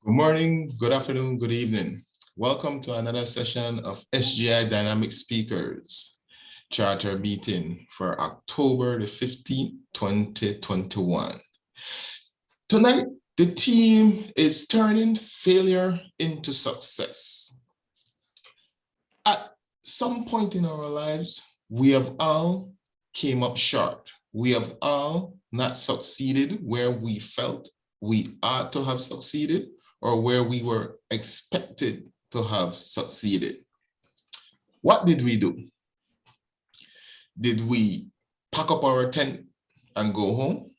Good morning, good afternoon, good evening. Welcome to another session of SGI Dynamic Speakers Charter Meeting for October the 15th, 2021. Tonight, the theme is turning failure into success. At some point in our lives, we have all came up short. We have all not succeeded where we felt we ought to have succeeded, or where we were expected to have succeeded. What did we do? Did we pack up our tent and go home?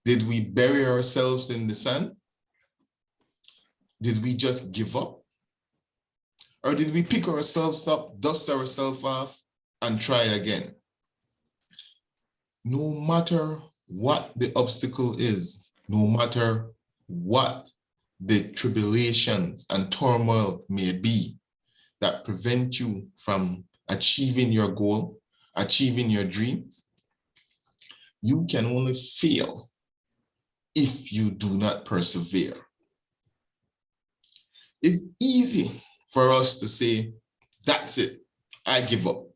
Did we bury ourselves in the sand? Did we just give up? Or did we pick ourselves up, dust ourselves off, and try again? No matter what the obstacle is, no matter what the tribulations and turmoil may be that prevent you from achieving your goal, achieving your dreams, you can only fail if you do not persevere. It's easy for us to say, that's it, I give up.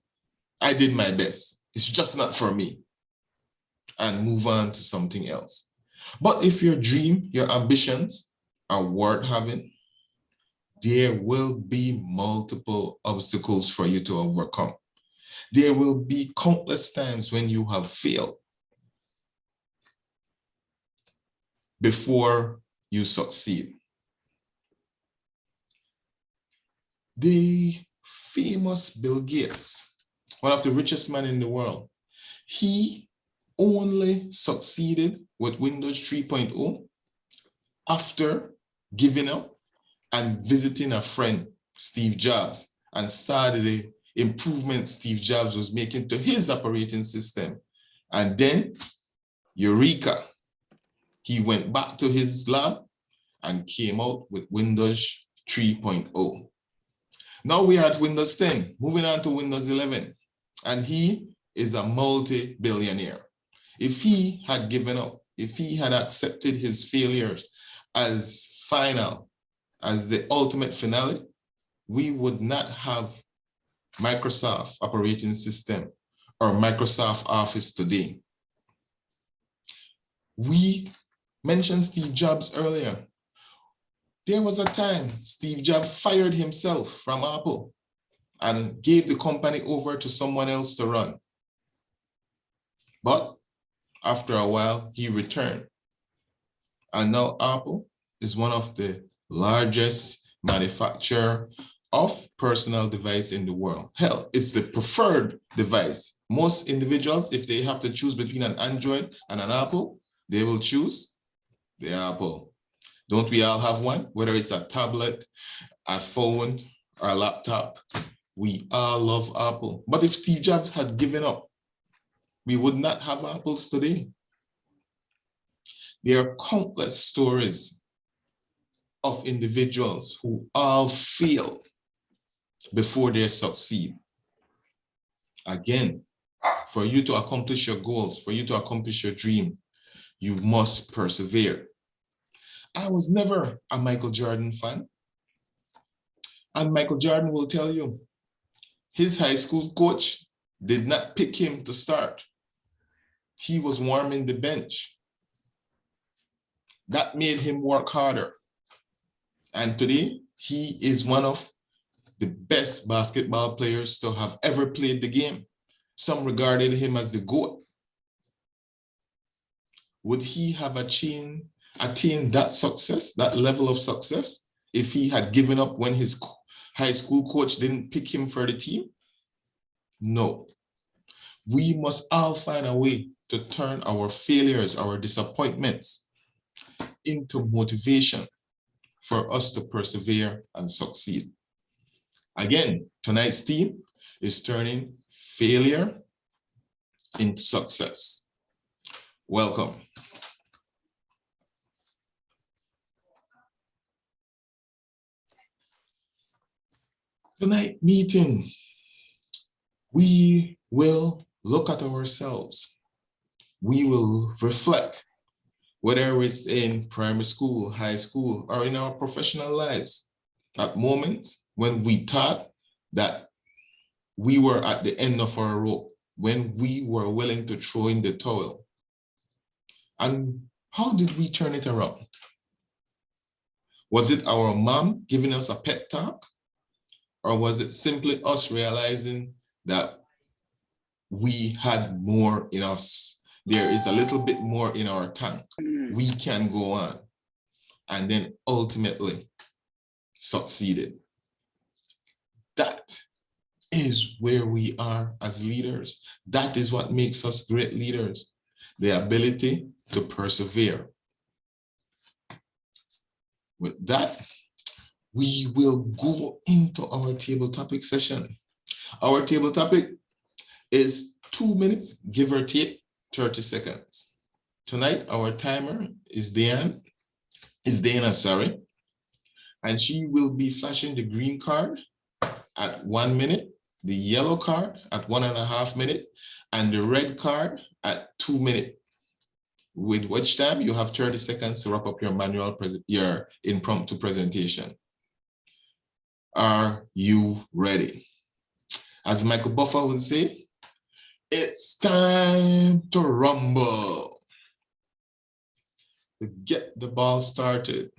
I did my best. It's just not for me. And move on to something else. But if your dream, your ambitions are worth having, there will be multiple obstacles for you to overcome. There will be countless times when you have failed before you succeed. The famous Bill Gates, one of the richest men in the world, he only succeeded with Windows 3.0 after giving up and visiting a friend, Steve Jobs, and saw the improvements Steve Jobs was making to his operating system. And then, eureka, he went back to his lab and came out with Windows 3.0. Now we are at Windows 10, moving on to Windows 11, and he is a multi-billionaire. If he had given up, if he had accepted his failures as final, as the ultimate finale, we would not have Microsoft operating system or Microsoft Office today. We mentioned Steve Jobs earlier. There was a time Steve Jobs fired himself from Apple and gave the company over to someone else to run. But after a while, he returned. And now Apple is one of the largest manufacturer of personal device in the world. Hell, it's the preferred device. Most individuals, if they have to choose between an Android and an Apple, they will choose the Apple. Don't we all have one? Whether it's a tablet, a phone, or a laptop, we all love Apple. But if Steve Jobs had given up, we would not have Apples today. There are countless stories of individuals who all fail before they succeed. Again, for you to accomplish your goals, for you to accomplish your dream, you must persevere. I was never a Michael Jordan fan. And Michael Jordan will tell you, his high school coach did not pick him to start. He was warming the bench. That made him work harder. And today, he is one of the best basketball players to have ever played the game. Some regarded him as the GOAT. Would he have attained that success, that level of success, if he had given up when his high school coach didn't pick him for the team? No. We must all find a way to turn our failures, our disappointments, into motivation for us to persevere and succeed. Again, tonight's theme is turning failure into success. Welcome. Tonight meeting, we will look at ourselves. We will reflect whether it's in primary school, high school, or in our professional lives, at moments when we thought that we were at the end of our rope, when we were willing to throw in the towel. And how did we turn it around? Was it our mom giving us a pep talk? Or was it simply us realizing that we had more in us? There is a little bit more in our tank. We can go on. And then ultimately succeeded. That is where we are as leaders. That is what makes us great leaders. The ability to persevere. With that, we will go into our table topic session. Our table topic is 2 minutes, give or take 30 seconds. Tonight, our timer is Dana, and she will be flashing the green card at 1 minute, the yellow card at 1.5 minutes, and the red card at 2 minutes. With which time you have 30 seconds to wrap up your impromptu presentation. Are you ready? As Michael Buffer would say, it's time to rumble. To get the ball started.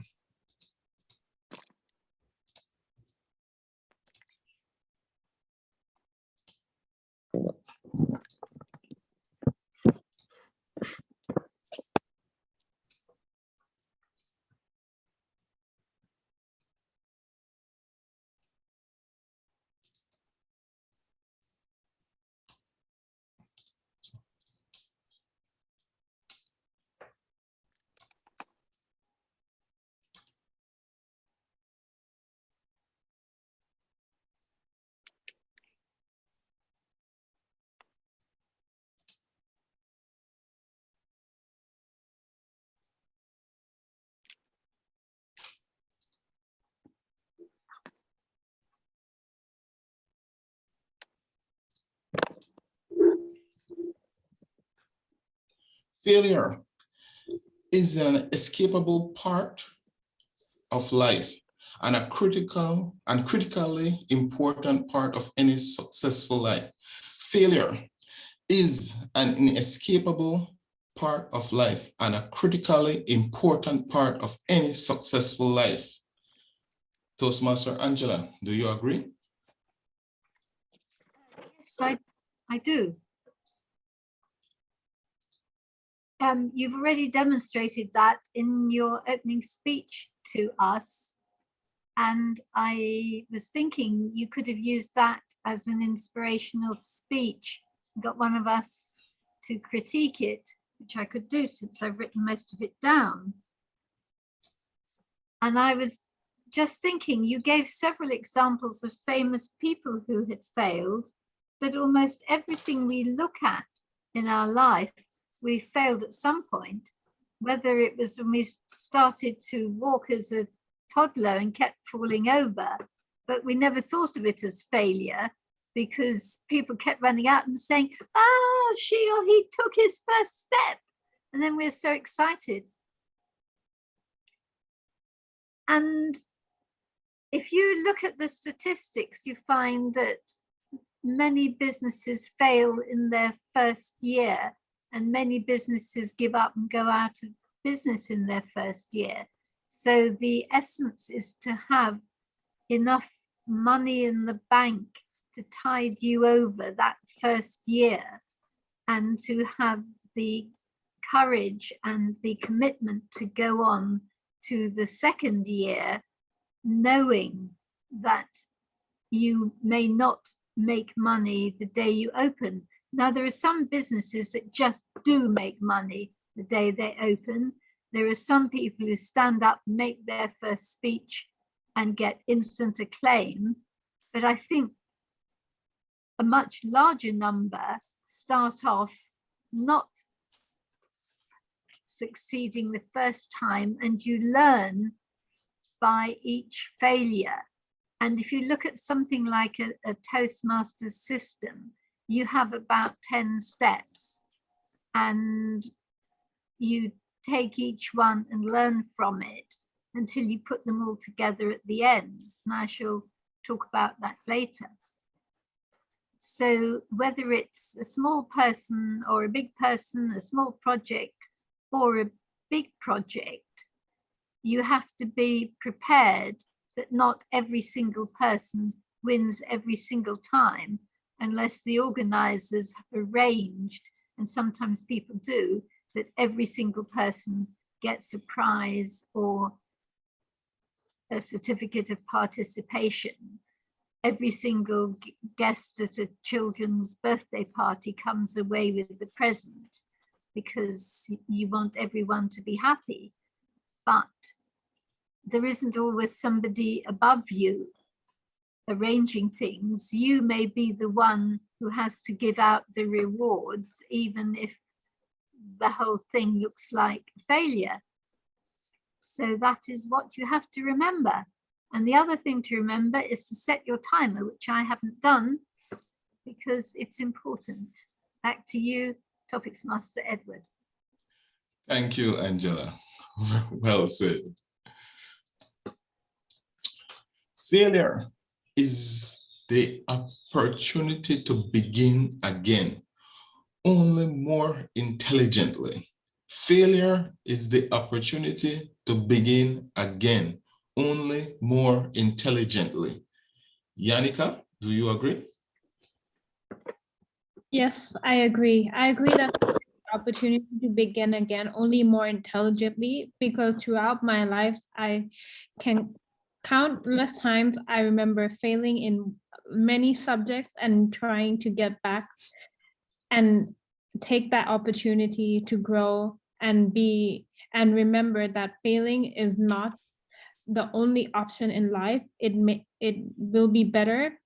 Failure is an escapable part of life and a critically important part of any successful life. Failure is an inescapable part of life and a critically important part of any successful life. Toastmaster Angela, do you agree? Yes, I do. You've already demonstrated that in your opening speech to us. And I was thinking you could have used that as an inspirational speech, got one of us to critique it, which I could do since I've written most of it down. And I was just thinking, you gave several examples of famous people who had failed, but almost everything we look at in our life, we failed at some point, whether it was when we started to walk as a toddler and kept falling over, but we never thought of it as failure because people kept running out and saying, oh, she or he took his first step. And then we're so excited. And if you look at the statistics, you find that many businesses fail in their first year, and many businesses give up and go out of business in their first year. So the essence is to have enough money in the bank to tide you over that first year, and to have the courage and the commitment to go on to the second year, knowing that you may not make money the day you open. Now, there are some businesses that just do make money the day they open. There are some people who stand up, make their first speech and get instant acclaim. But I think a much larger number start off not succeeding the first time, and you learn by each failure. And if you look at something like a Toastmaster system, you have about 10 steps, and you take each one and learn from it until you put them all together at the end. And I shall talk about that later. So whether it's a small person or a big person, a small project or a big project, you have to be prepared that not every single person wins every single time, unless the organizers have arranged, and sometimes people do, that every single person gets a prize or a certificate of participation. Every single guest at a children's birthday party comes away with a present because you want everyone to be happy. But there isn't always somebody above you arranging things. You may be the one who has to give out the rewards, even if the whole thing looks like failure. So that is what you have to remember. And the other thing to remember is to set your timer, which I haven't done because it's important. Back to you, Toastmaster Edward. Thank you, Angela. Well said. Failure is the opportunity to begin again, only more intelligently. Failure is the opportunity to begin again, only more intelligently. Yannicka, do you agree? Yes, I agree. I agree that the opportunity to begin again only more intelligently, because throughout my life, I can countless times I remember failing in many subjects and trying to get back and take that opportunity to grow and remember that failing is not the only option in life. It will be better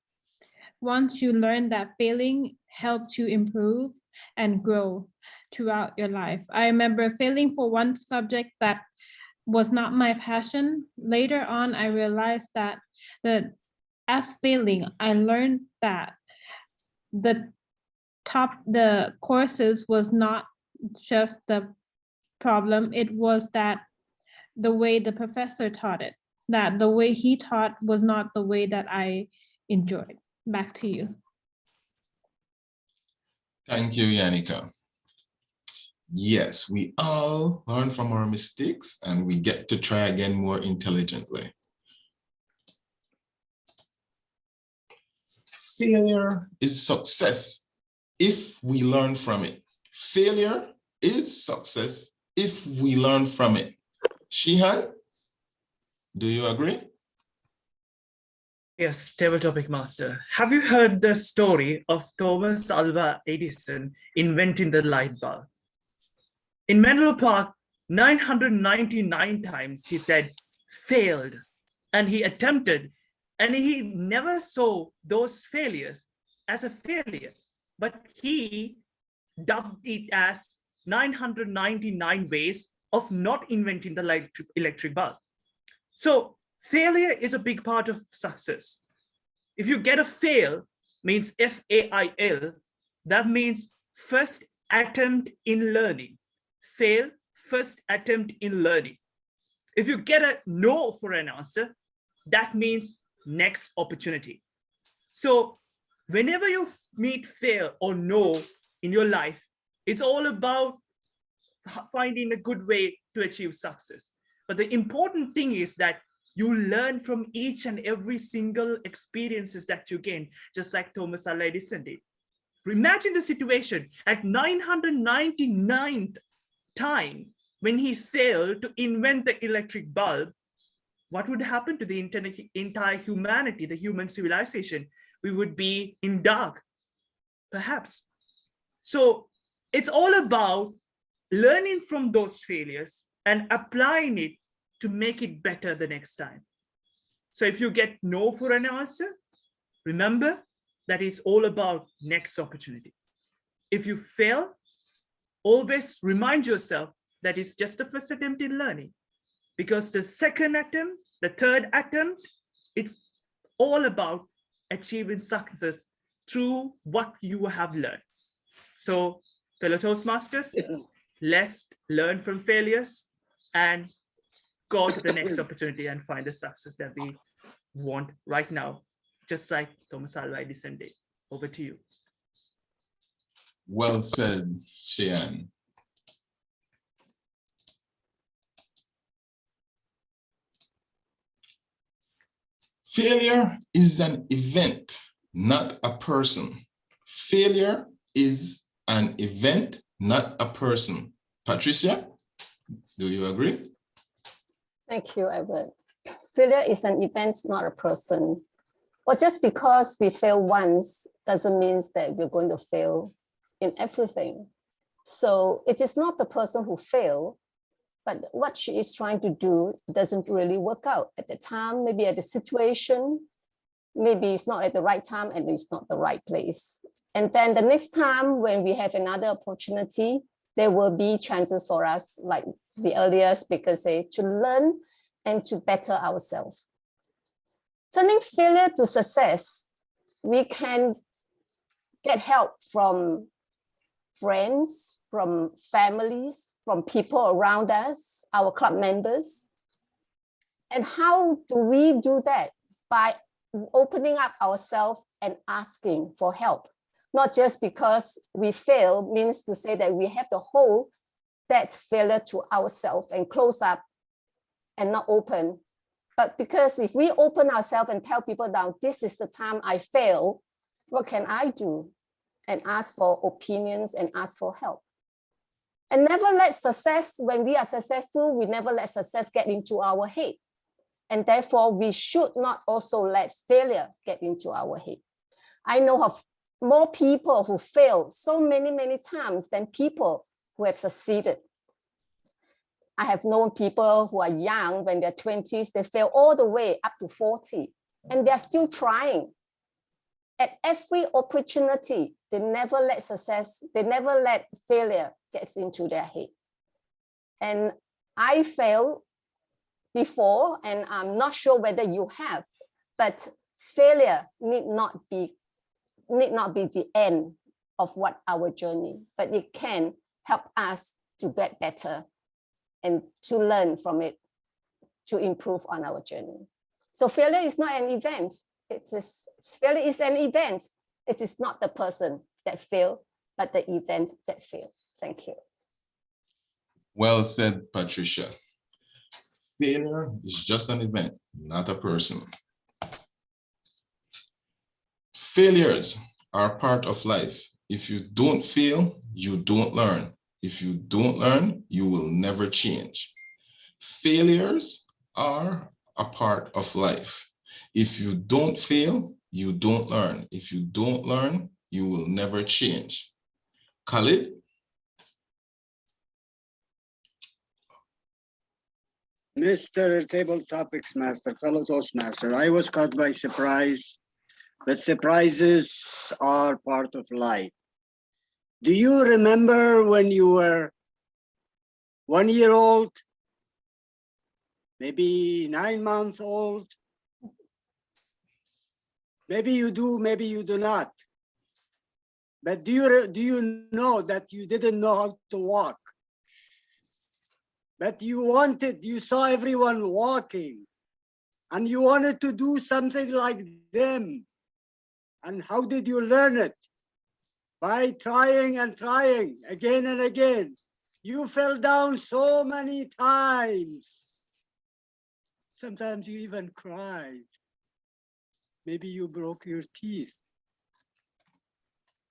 once you learn that failing helps you improve and grow throughout your life. I remember failing for one subject that was not my passion. Later on, I realized that as failing, I learned that the courses was not just the problem. It was that the way the professor taught it, that the way he taught was not the way that I enjoyed. Back to you. Thank you, Yannicka. Yes, we all learn from our mistakes and we get to try again more intelligently. Failure is success if we learn from it. Failure is success if we learn from it. Shihan, do you agree? Yes, table topic master. Have you heard the story of Thomas Alva Edison inventing the light bulb? In Menlo Park, 999 times he said failed, and he attempted, and he never saw those failures as a failure, but he dubbed it as 999 ways of not inventing the electric bulb. So failure is a big part of success. If you get a fail, means F-A-I-L, that means first attempt in learning. Fail, first attempt in learning. If you get a no for an answer, that means next opportunity. So whenever you meet fail or no in your life, it's all about finding a good way to achieve success. But the important thing is that you learn from each and every single experiences that you gain, just like Thomas Alva Edison did. Imagine the situation at 999th time when he failed to invent the electric bulb. What would happen to the entire humanity, the human civilization? We would be in dark, perhaps. So it's all about learning from those failures and applying it to make it better the next time. So if you get no for an answer, remember that is all about next opportunity. If you fail, always remind yourself that it's just the first attempt in learning, because the second attempt, the third attempt, it's all about achieving success through what you have learned. So fellow Toastmasters, let's learn from failures and go to the next opportunity and find the success that we want right now, just like Thomas Alva Edison did. Over to you. Well said, Shen. Failure is an event, not a person. Failure is an event, not a person. Patricia, do you agree? Thank you, Edward. Failure is an event, not a person. But just because we fail once doesn't mean that we're going to fail in everything. So it is not the person who failed, but what she is trying to do doesn't really work out at the time, maybe at the situation, maybe it's not at the right time and it's not the right place. And then the next time when we have another opportunity, there will be chances for us, like the earlier speaker said, to learn and to better ourselves. Turning failure to success, we can get help from friends, from families, from people around us, our club members. And how do we do that? By opening up ourselves and asking for help. Not just because we fail means to say that we have to hold that failure to ourselves and close up and not open. But because if we open ourselves and tell people now, this is the time I fail, what can I do? And ask for opinions and ask for help. And never let success, when we are successful, we never let success get into our head. And therefore, we should not also let failure get into our head. I know of more people who failed so many times than people who have succeeded. I have known people who are young, when they're 20s, they fail all the way up to 40, and they're still trying. At every opportunity, they never let success, they never let failure get into their head. And I failed before, and I'm not sure whether you have, but failure need not be the end of what our journey, but it can help us to get better and to learn from it, to improve on our journey. So failure is not an event. Failure is an event. It is not the person that failed, but the event that failed. Thank you. Well said, Patricia. Failure is just an event, not a person. Failures are part of life. If you don't fail, you don't learn. If you don't learn, you will never change. Failures are a part of life. If you don't fail, you don't learn. If you don't learn, you will never change. Khalid? Mr. Table Topics Master, fellow Toastmaster, I was caught by surprise, but surprises are part of life. Do you remember when you were 1 year old, maybe 9 months old? Maybe you do, maybe you do not. But do you know that you didn't know how to walk? But you saw everyone walking and you wanted to do something like them. And how did you learn it? By trying and trying again and again. You fell down so many times. Sometimes you even cried. Maybe you broke your teeth.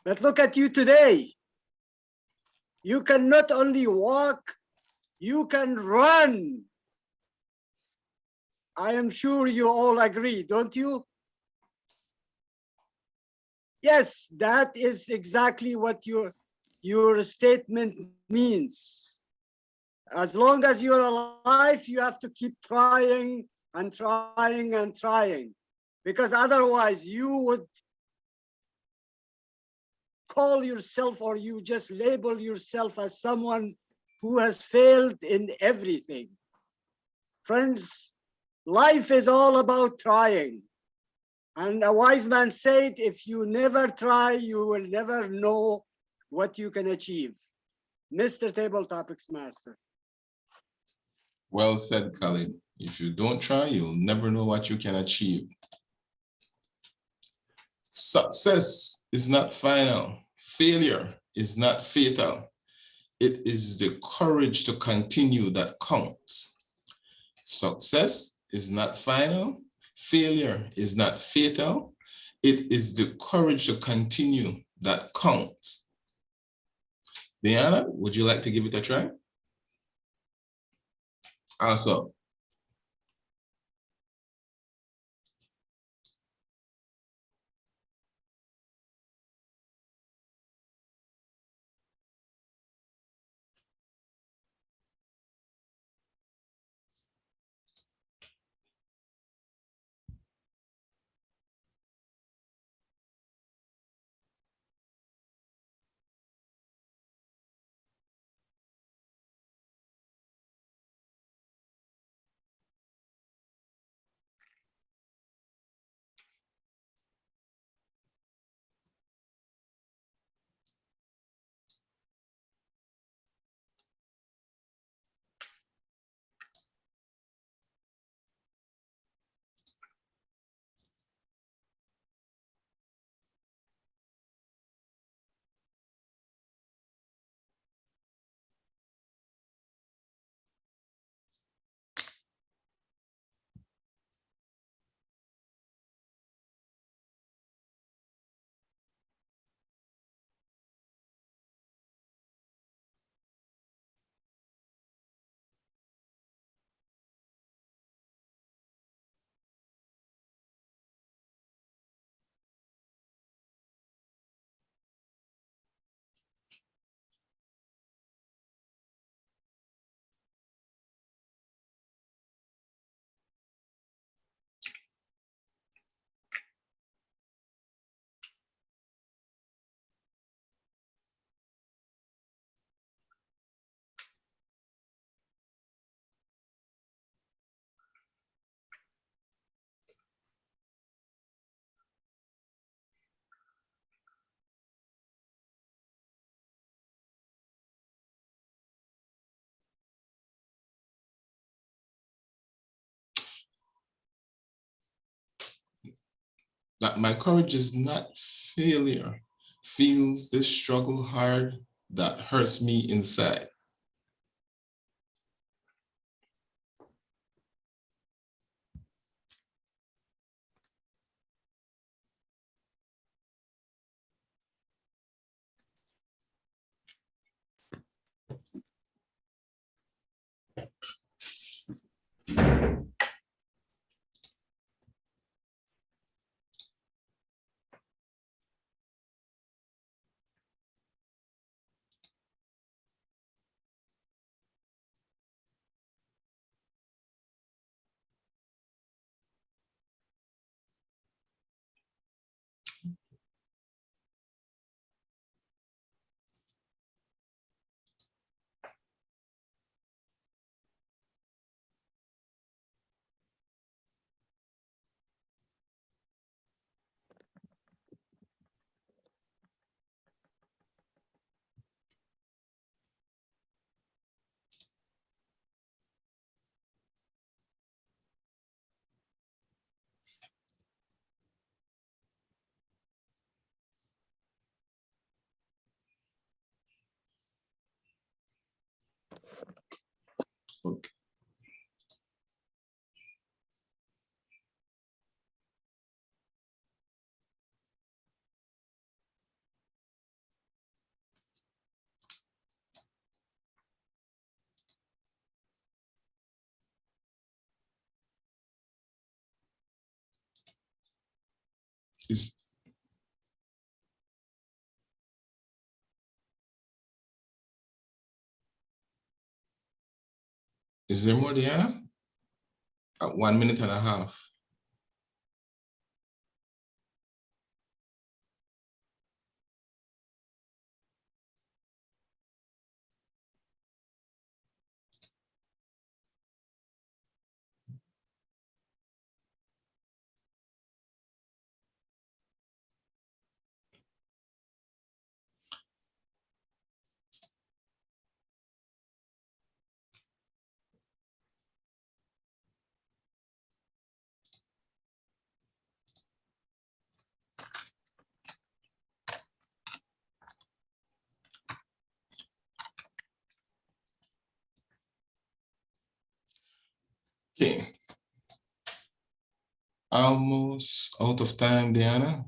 But look at you today. You can not only walk, you can run. I am sure you all agree, don't you? Yes, that is exactly what your statement means. As long as you're alive, you have to keep trying and trying and trying, because otherwise you would call yourself, or you just label yourself as someone who has failed in everything. Friends, life is all about trying. And a wise man said, if you never try, you will never know what you can achieve. Mr. Table Topics Master. Well said, Colin. If you don't try, you'll never know what you can achieve. Success is not final. Failure is not fatal. It is the courage to continue that counts. Success is not final. Failure is not fatal. It is the courage to continue that counts. Diana, would you like to give it a try? Also, that my courage is not failure. Feels this struggle hard that hurts me inside. Okay. Is there more, Diana? At 1 minute and a half. almost out of time, Diana.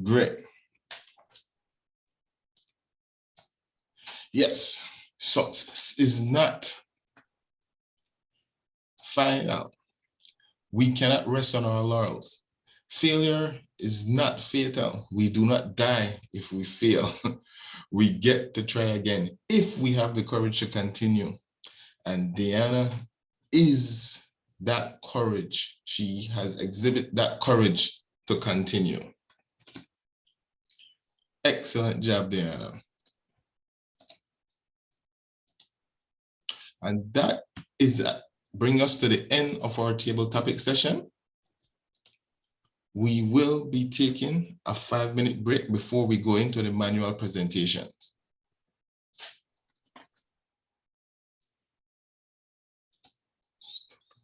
Great. Yes, success is not final. We cannot rest on our laurels. Failure is not fatal. We do not die if we fail. We get to try again if we have the courage to continue. And Diana is that courage. She has exhibited that courage to continue. Excellent job, Diana. And that is bring us to the end of our table topic session. We will be taking a 5-minute break before we go into the manual presentations.